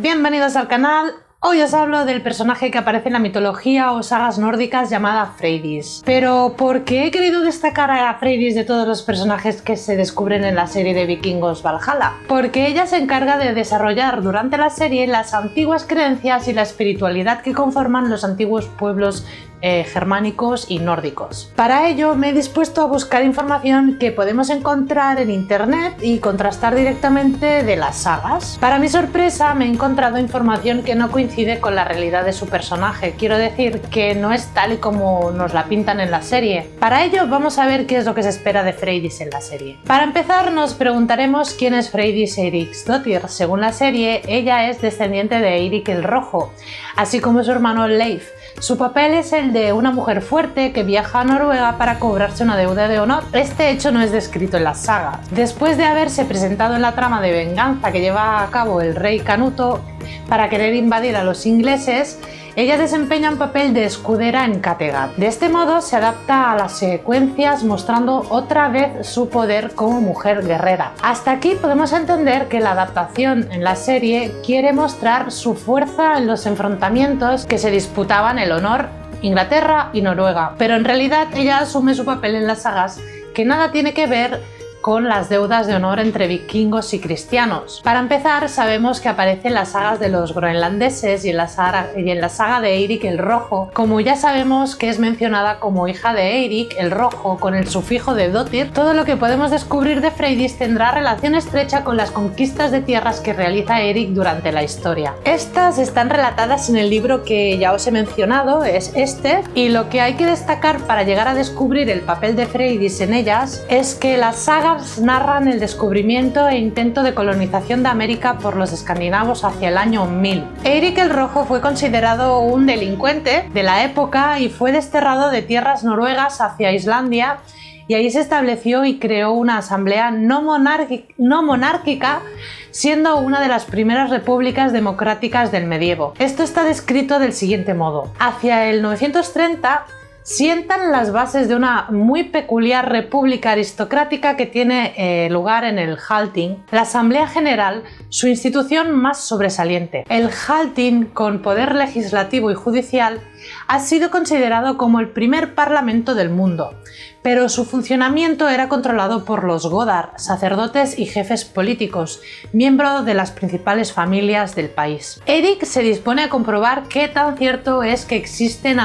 Bienvenidos al canal. Hoy os hablo del personaje que aparece en la mitología o sagas nórdicas llamada Freydis. Pero ¿por qué he querido destacar a Freydis de todos los personajes que se descubren en la serie de vikingos Valhalla? Porque ella se encarga de desarrollar durante la serie las antiguas creencias y la espiritualidad que conforman los antiguos pueblos germánicos y nórdicos. Para ello me he dispuesto a buscar información que podemos encontrar en internet y contrastar directamente de las sagas. Para mi sorpresa me he encontrado información que no coincide con la realidad de su personaje, quiero decir que no es tal y como nos la pintan en la serie. Para ello vamos a ver qué es lo que se espera de Freydis en la serie. Para empezar nos preguntaremos quién es Freydis Eiriksdottir. Según la serie, ella es descendiente de Eirik el Rojo, así como su hermano Leif. Su papel es el de una mujer fuerte que viaja a Noruega para cobrarse una deuda de honor. Este hecho no es descrito en las sagas. Después de haberse presentado en la trama de venganza que lleva a cabo el rey Canuto para querer invadir a los ingleses, ella desempeña un papel de escudera en Kattegat. De este modo se adapta a las secuencias mostrando otra vez su poder como mujer guerrera. Hasta aquí podemos entender que la adaptación en la serie quiere mostrar su fuerza en los enfrentamientos que se disputaban el honor Inglaterra y Noruega, pero en realidad ella asume su papel en las sagas que nada tiene que ver con las deudas de honor entre vikingos y cristianos. Para empezar, sabemos que aparece en las sagas de los groenlandeses y en la saga de Eirik el Rojo, como ya sabemos que es mencionada como hija de Eirik el Rojo con el sufijo de Dottir. Todo lo que podemos descubrir de Freydis tendrá relación estrecha con las conquistas de tierras que realiza Eirik durante la historia. Estas están relatadas en el libro que ya os he mencionado, es este, y lo que hay que destacar para llegar a descubrir el papel de Freydis en ellas es que las sagas narran el descubrimiento e intento de colonización de América por los escandinavos hacia el año 1000. Eirik el Rojo fue considerado un delincuente de la época y fue desterrado de tierras noruegas hacia Islandia, y ahí se estableció y creó una asamblea no monárquica, siendo una de las primeras repúblicas democráticas del medievo. Esto está descrito del siguiente modo. Hacia el 930 sientan las bases de una muy peculiar república aristocrática que tiene lugar en el Halting, la Asamblea General, su institución más sobresaliente. El Halting, con poder legislativo y judicial, ha sido considerado como el primer parlamento del mundo, pero su funcionamiento era controlado por los Godar, sacerdotes y jefes políticos, miembros de las principales familias del país. Eirik se dispone a comprobar qué tan cierto es que existen,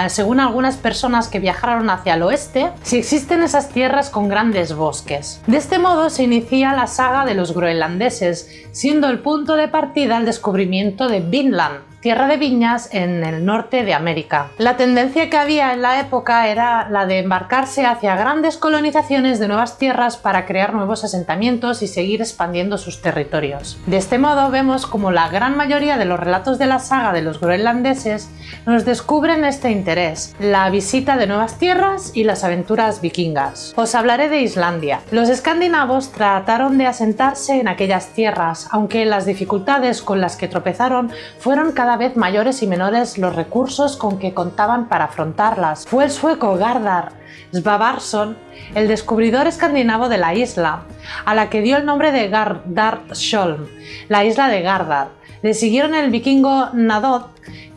según algunas personas que viajaron hacia el oeste, si existen esas tierras con grandes bosques. De este modo se inicia la saga de los groenlandeses, siendo el punto de partida el descubrimiento de Vinland, tierra de viñas en el norte de América. La tendencia que había en la época era la de embarcarse hacia grandes colonizaciones de nuevas tierras para crear nuevos asentamientos y seguir expandiendo sus territorios. De este modo vemos como la gran mayoría de los relatos de la saga de los groenlandeses nos descubren este interés, la visita de nuevas tierras y las aventuras vikingas. Os hablaré de Islandia. Los escandinavos trataron de asentarse en aquellas tierras, aunque las dificultades con las que tropezaron fueron cada vez mayores y menores los recursos con que contaban para afrontarlas. Fue el sueco Gardar Svavarsson el descubridor escandinavo de la isla, a la que dio el nombre de Gardardsholm, la isla de Gardar. Le siguieron el vikingo Nadod,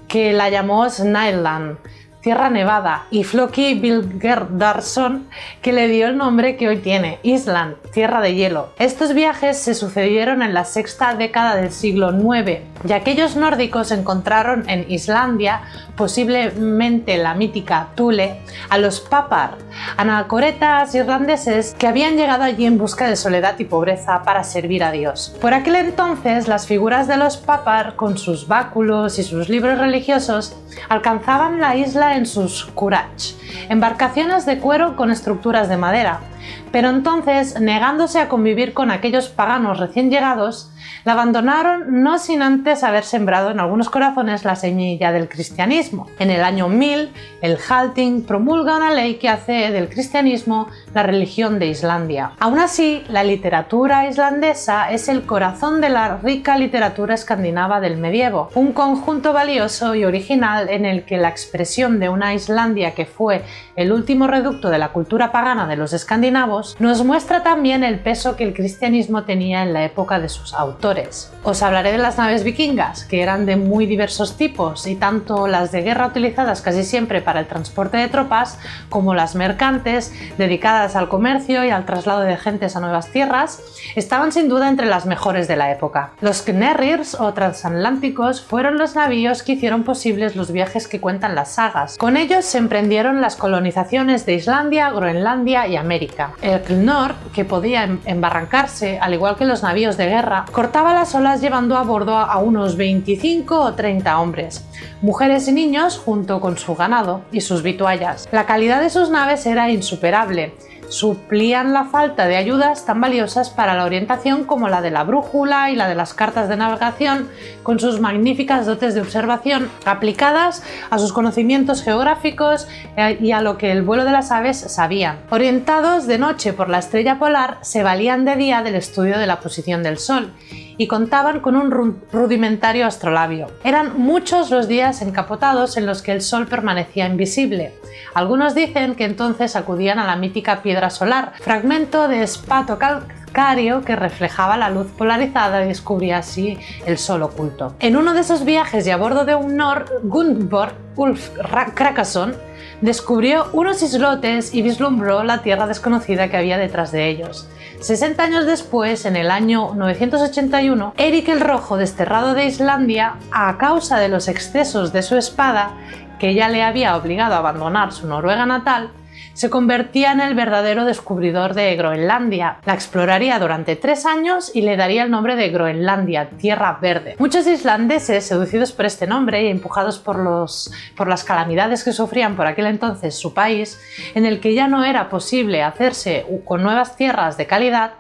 que la llamó Snæland, tierra nevada, y Floki Vilgerdarson, que le dio el nombre que hoy tiene, Island, tierra de hielo. Estos viajes se sucedieron en la sexta década del siglo IX, y aquellos nórdicos encontraron en Islandia, posiblemente la mítica Thule, a los Papar, anacoretas irlandeses que habían llegado allí en busca de soledad y pobreza para servir a Dios. Por aquel entonces, las figuras de los Papar, con sus báculos y sus libros religiosos, alcanzaban la isla en sus curach, embarcaciones de cuero con estructuras de madera. Pero entonces, negándose a convivir con aquellos paganos recién llegados, la abandonaron no sin antes haber sembrado en algunos corazones la semilla del cristianismo. En el año 1000, el Halting promulga una ley que hace del cristianismo la religión de Islandia. Aún así, la literatura islandesa es el corazón de la rica literatura escandinava del medievo, un conjunto valioso y original en el que la expresión de una Islandia que fue el último reducto de la cultura pagana de los escandinavos nos muestra también el peso que el cristianismo tenía en la época de sus autores. motores. Os hablaré de las naves vikingas, que eran de muy diversos tipos, y tanto las de guerra utilizadas casi siempre para el transporte de tropas, como las mercantes, dedicadas al comercio y al traslado de gentes a nuevas tierras, estaban sin duda entre las mejores de la época. Los Knerrirs o transatlánticos fueron los navíos que hicieron posibles los viajes que cuentan las sagas. Con ellos se emprendieron las colonizaciones de Islandia, Groenlandia y América. El Knord, que podía embarrancarse, al igual que los navíos de guerra, cortaba las olas llevando a bordo a unos 25 o 30 hombres, mujeres y niños junto con su ganado y sus vituallas. La calidad de sus naves era insuperable. Suplían la falta de ayudas tan valiosas para la orientación como la de la brújula y la de las cartas de navegación, con sus magníficas dotes de observación aplicadas a sus conocimientos geográficos y a lo que el vuelo de las aves sabían. Orientados de noche por la estrella polar, se valían de día del estudio de la posición del sol y contaban con un rudimentario astrolabio. Eran muchos los días encapotados en los que el sol permanecía invisible. Algunos dicen que entonces acudían a la mítica piedra solar, fragmento de espato calcáreo que reflejaba la luz polarizada y descubría así el sol oculto. En uno de esos viajes y a bordo de un Nord, Gunborg Ulf Krakason descubrió unos islotes y vislumbró la tierra desconocida que había detrás de ellos. 60 años después, en el año 981, Eirik el Rojo, desterrado de Islandia a causa de los excesos de su espada, que ya le había obligado a abandonar su Noruega natal, se convertía en el verdadero descubridor de Groenlandia. La exploraría durante 3 años y le daría el nombre de Groenlandia, Tierra Verde. Muchos islandeses, seducidos por este nombre y empujados por las calamidades que sufrían por aquel entonces su país, en el que ya no era posible hacerse con nuevas tierras de calidad,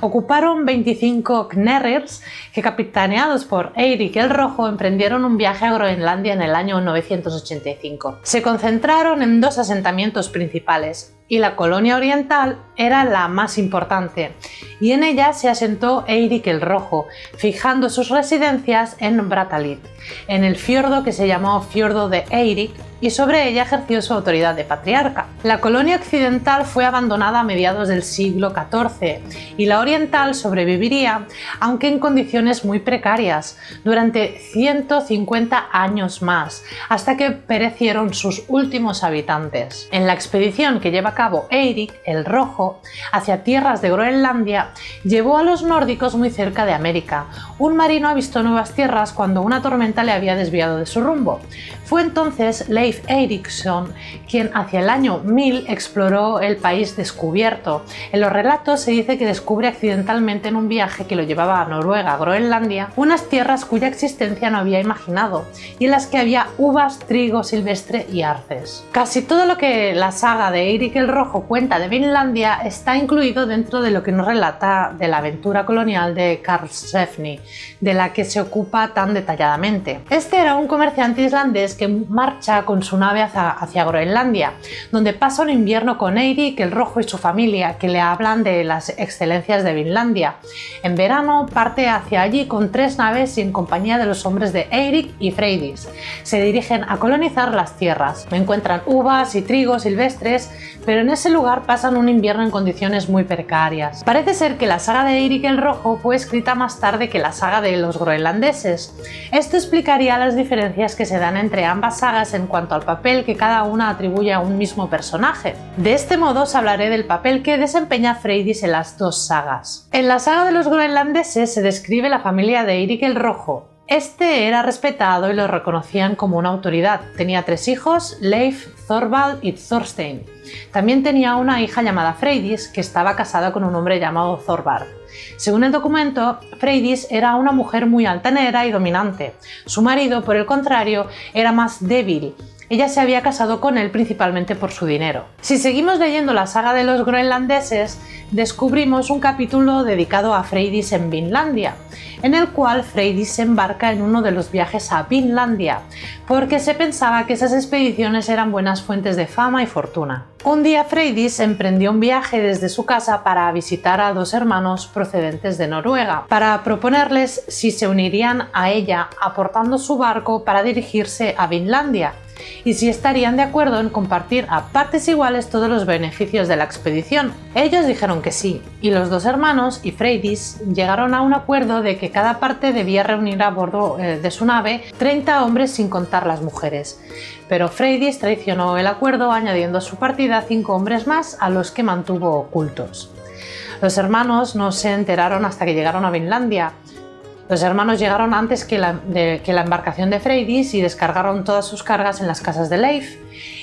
ocuparon 25 Knerrirs que, capitaneados por Eirik el Rojo, emprendieron un viaje a Groenlandia en el año 985. Se concentraron en 2 asentamientos principales, y la colonia oriental era la más importante, y en ella se asentó Eirik el Rojo, fijando sus residencias en Brattahlid, en el fiordo que se llamó Fiordo de Eirik, y sobre ella ejerció su autoridad de patriarca. La colonia occidental fue abandonada a mediados del siglo XIV y la oriental sobreviviría, aunque en condiciones muy precarias, durante 150 años más, hasta que perecieron sus últimos habitantes. En la expedición que lleva a cabo Eirik el Rojo hacia tierras de Groenlandia, llevó a los nórdicos muy cerca de América. Un marino avistó nuevas tierras cuando una tormenta le había desviado de su rumbo. Fue entonces Leif Erikson quien hacia el año 1000 exploró el país descubierto. En los relatos se dice que descubre accidentalmente en un viaje que lo llevaba a Noruega, Groenlandia, unas tierras cuya existencia no había imaginado y en las que había uvas, trigo silvestre y arces. Casi todo lo que la saga de Eirik el Rojo cuenta de Vinlandia está incluido dentro de lo que nos relata de la aventura colonial de Karlsefni, de la que se ocupa tan detalladamente. Este era un comerciante islandés que marcha con su nave hacia Groenlandia, donde pasa un invierno con Eirik el Rojo y su familia, que le hablan de las excelencias de Vinlandia. En verano parte hacia allí con 3 naves y en compañía de los hombres de Eirik y Freydis. Se dirigen a colonizar las tierras. Encuentran uvas y trigo silvestres, pero en ese lugar pasan un invierno en condiciones muy precarias. Parece ser que la saga de Eirik el Rojo fue escrita más tarde que la saga de los groenlandeses. Esto explicaría las diferencias que se dan entre ambas sagas en cuanto al papel que cada una atribuye a un mismo personaje. De este modo os hablaré del papel que desempeña Freydis en las 2 sagas. En la saga de los groenlandeses se describe la familia de Eirik el Rojo. Este era respetado y lo reconocían como una autoridad. Tenía 3 hijos, Leif, Thorvald y Thorstein. También tenía una hija llamada Freydis, que estaba casada con un hombre llamado Thorvald. Según el documento, Freydis era una mujer muy altanera y dominante. Su marido, por el contrario, era más débil. Ella se había casado con él principalmente por su dinero. Si seguimos leyendo la saga de los groenlandeses, descubrimos un capítulo dedicado a Freydis en Vinlandia, en el cual Freydis se embarca en uno de los viajes a Vinlandia, porque se pensaba que esas expediciones eran buenas fuentes de fama y fortuna. Un día Freydis emprendió un viaje desde su casa para visitar a dos hermanos procedentes de Noruega, para proponerles si se unirían a ella aportando su barco para dirigirse a Vinlandia, y si estarían de acuerdo en compartir a partes iguales todos los beneficios de la expedición. Ellos dijeron que sí, y los dos hermanos y Freydis llegaron a un acuerdo de que cada parte debía reunir a bordo de su nave 30 hombres sin contar las mujeres. Pero Freydis traicionó el acuerdo añadiendo a su partida 5 hombres más a los que mantuvo ocultos. Los hermanos no se enteraron hasta que llegaron a Vinlandia. Los hermanos llegaron antes que la embarcación de Freydis y descargaron todas sus cargas en las casas de Leif,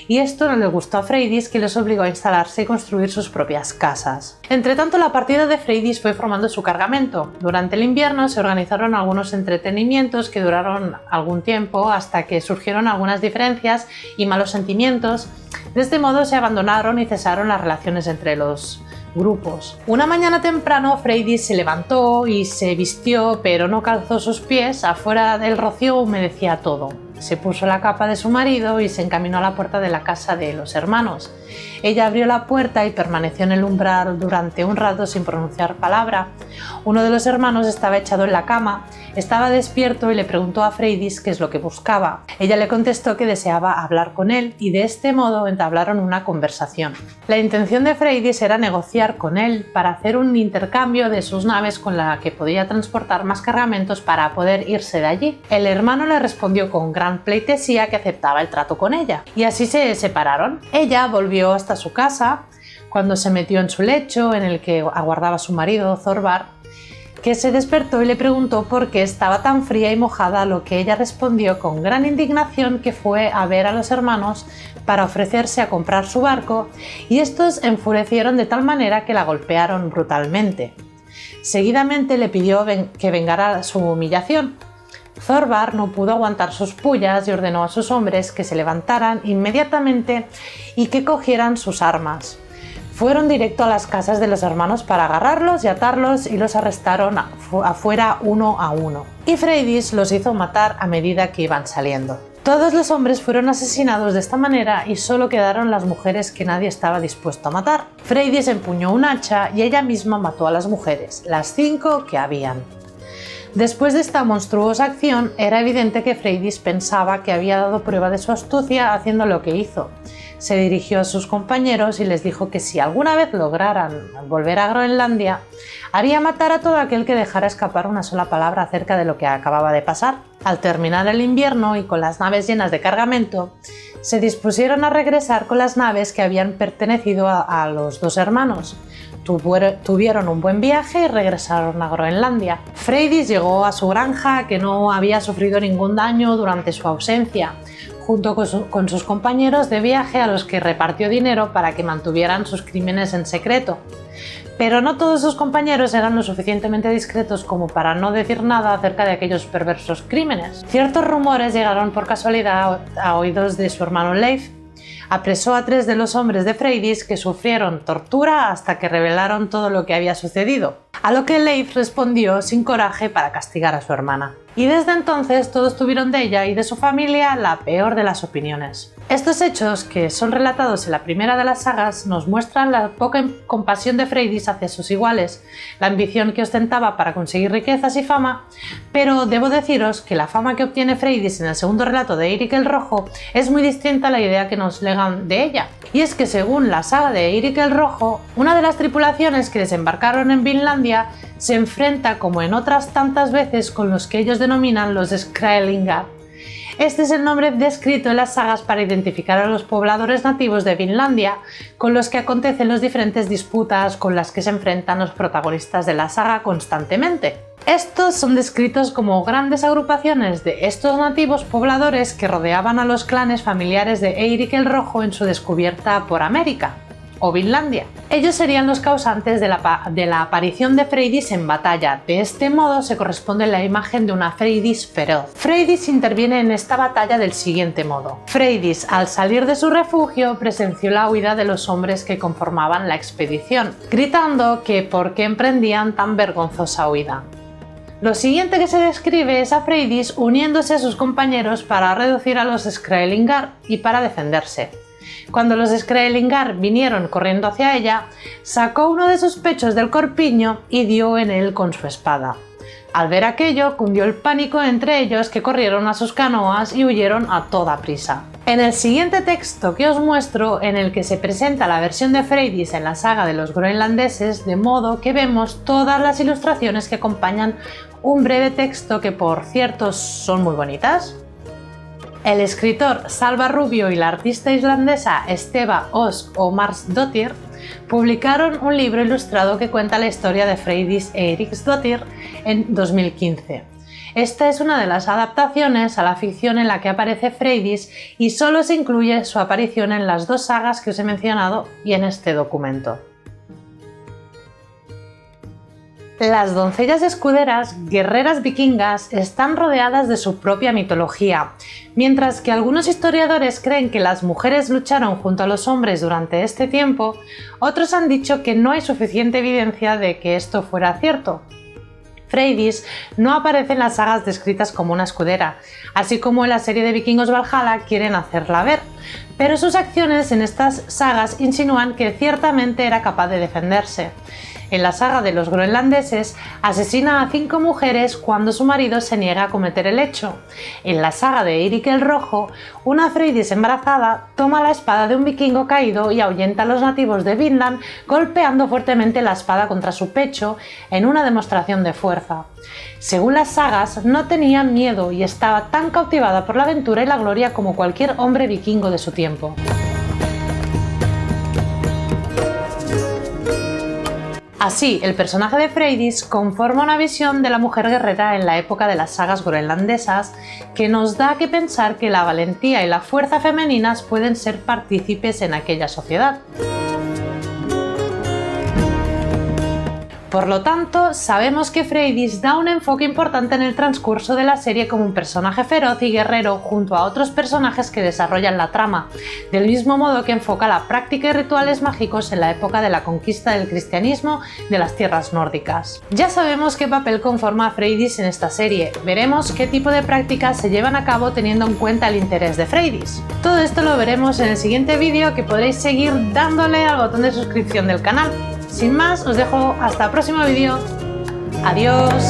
y esto no le gustó a Freydis, que les obligó a instalarse y construir sus propias casas. Entretanto, la partida de Freydis fue formando su cargamento. Durante el invierno se organizaron algunos entretenimientos que duraron algún tiempo hasta que surgieron algunas diferencias y malos sentimientos. De este modo se abandonaron y cesaron las relaciones entre los grupos. Una mañana temprano Freydis se levantó y se vistió, pero no calzó sus pies. Afuera del rocío humedecía todo. Se puso la capa de su marido y se encaminó a la puerta de la casa de los hermanos. Ella abrió la puerta y permaneció en el umbral durante un rato sin pronunciar palabra. Uno de los hermanos estaba echado en la cama, estaba despierto y le preguntó a Freydis qué es lo que buscaba. Ella le contestó que deseaba hablar con él y de este modo entablaron una conversación. La intención de Freydis era negociar con él para hacer un intercambio de sus naves con la que podía transportar más cargamentos para poder irse de allí. El hermano le respondió con gran pleitesía que aceptaba el trato con ella, y así se separaron. Ella volvió hasta su casa. Cuando se metió en su lecho, en el que aguardaba a su marido, Thorvar, que se despertó y le preguntó por qué estaba tan fría y mojada, a lo que ella respondió con gran indignación que fue a ver a los hermanos para ofrecerse a comprar su barco, y estos enfurecieron de tal manera que la golpearon brutalmente. Seguidamente le pidió que vengara su humillación. Thorvar no pudo aguantar sus pullas y ordenó a sus hombres que se levantaran inmediatamente y que cogieran sus armas. Fueron directo a las casas de los hermanos para agarrarlos y atarlos, y los arrestaron afuera uno a uno. Y Freydis los hizo matar a medida que iban saliendo. Todos los hombres fueron asesinados de esta manera y solo quedaron las mujeres que nadie estaba dispuesto a matar. Freydis empuñó un hacha y ella misma mató a las mujeres, las 5 que habían. Después de esta monstruosa acción, era evidente que Freydis pensaba que había dado prueba de su astucia haciendo lo que hizo. Se dirigió a sus compañeros y les dijo que si alguna vez lograran volver a Groenlandia, haría matar a todo aquel que dejara escapar una sola palabra acerca de lo que acababa de pasar. Al terminar el invierno y con las naves llenas de cargamento, se dispusieron a regresar con las naves que habían pertenecido a los dos hermanos. Tuvieron un buen viaje y regresaron a Groenlandia. Freydis llegó a su granja, que no había sufrido ningún daño durante su ausencia, junto con sus compañeros de viaje, a los que repartió dinero para que mantuvieran sus crímenes en secreto. Pero no todos sus compañeros eran lo suficientemente discretos como para no decir nada acerca de aquellos perversos crímenes. Ciertos rumores llegaron por casualidad a oídos de su hermano Leif. Apresó a 3 de los hombres de Freydis, que sufrieron tortura hasta que revelaron todo lo que había sucedido, a lo que Leif respondió sin coraje para castigar a su hermana. Y desde entonces todos tuvieron de ella y de su familia la peor de las opiniones. Estos hechos, que son relatados en la primera de las sagas, nos muestran la poca compasión de Freydis hacia sus iguales, la ambición que ostentaba para conseguir riquezas y fama, pero debo deciros que la fama que obtiene Freydis en el segundo relato de Eirik el Rojo es muy distinta a la idea que nos legan de ella. Y es que según la saga de Eirik el Rojo, una de las tripulaciones que desembarcaron en Vinlandia se enfrenta, como en otras tantas veces, con los que ellos denominan los Skraelingar. Este es el nombre descrito en las sagas para identificar a los pobladores nativos de Vinlandia, con los que acontecen las diferentes disputas con las que se enfrentan los protagonistas de la saga constantemente. Estos son descritos como grandes agrupaciones de estos nativos pobladores que rodeaban a los clanes familiares de Eirik el Rojo en su descubierta por América, o Vinlandia. Ellos serían los causantes de la aparición de Freydis en batalla. De este modo se corresponde la imagen de una Freydis feroz. Freydis interviene en esta batalla del siguiente modo. Freydis, al salir de su refugio, presenció la huida de los hombres que conformaban la expedición, gritando que por qué emprendían tan vergonzosa huida. Lo siguiente que se describe es a Freydis uniéndose a sus compañeros para reducir a los Skraelingar y para defenderse. Cuando los Skrælingr vinieron corriendo hacia ella, sacó uno de sus pechos del corpiño y dio en él con su espada. Al ver aquello, cundió el pánico entre ellos, que corrieron a sus canoas y huyeron a toda prisa. En el siguiente texto que os muestro, en el que se presenta la versión de Freydis en la saga de los groenlandeses, de modo que vemos todas las ilustraciones que acompañan un breve texto que, por cierto, son muy bonitas. El escritor Salva Rubio y la artista islandesa Esteva Ósk Ómarsdóttir publicaron un libro ilustrado que cuenta la historia de Freydis Eiríksdóttir en 2015. Esta es una de las adaptaciones a la ficción en la que aparece Freydis y solo se incluye su aparición en las dos sagas que os he mencionado y en este documento. Las doncellas escuderas, guerreras vikingas, están rodeadas de su propia mitología. Mientras que algunos historiadores creen que las mujeres lucharon junto a los hombres durante este tiempo, otros han dicho que no hay suficiente evidencia de que esto fuera cierto. Freydis no aparece en las sagas descritas como una escudera, así como en la serie de vikingos Valhalla quieren hacerla ver, pero sus acciones en estas sagas insinúan que ciertamente era capaz de defenderse. En la saga de los groenlandeses, asesina a 5 mujeres cuando su marido se niega a cometer el hecho. En la saga de Eirik el Rojo, una Freydis embarazada toma la espada de un vikingo caído y ahuyenta a los nativos de Vinland golpeando fuertemente la espada contra su pecho en una demostración de fuerza. Según las sagas, no tenía miedo y estaba tan cautivada por la aventura y la gloria como cualquier hombre vikingo de su tiempo. Así, el personaje de Freydis conforma una visión de la mujer guerrera en la época de las sagas groenlandesas que nos da que pensar que la valentía y la fuerza femeninas pueden ser partícipes en aquella sociedad. Por lo tanto, sabemos que Freydis da un enfoque importante en el transcurso de la serie como un personaje feroz y guerrero junto a otros personajes que desarrollan la trama, del mismo modo que enfoca la práctica y rituales mágicos en la época de la conquista del cristianismo de las tierras nórdicas. Ya sabemos qué papel conforma a Freydis en esta serie, veremos qué tipo de prácticas se llevan a cabo teniendo en cuenta el interés de Freydis. Todo esto lo veremos en el siguiente vídeo, que podréis seguir dándole al botón de suscripción del canal. Sin más, os dejo hasta el próximo vídeo. ¡Adiós!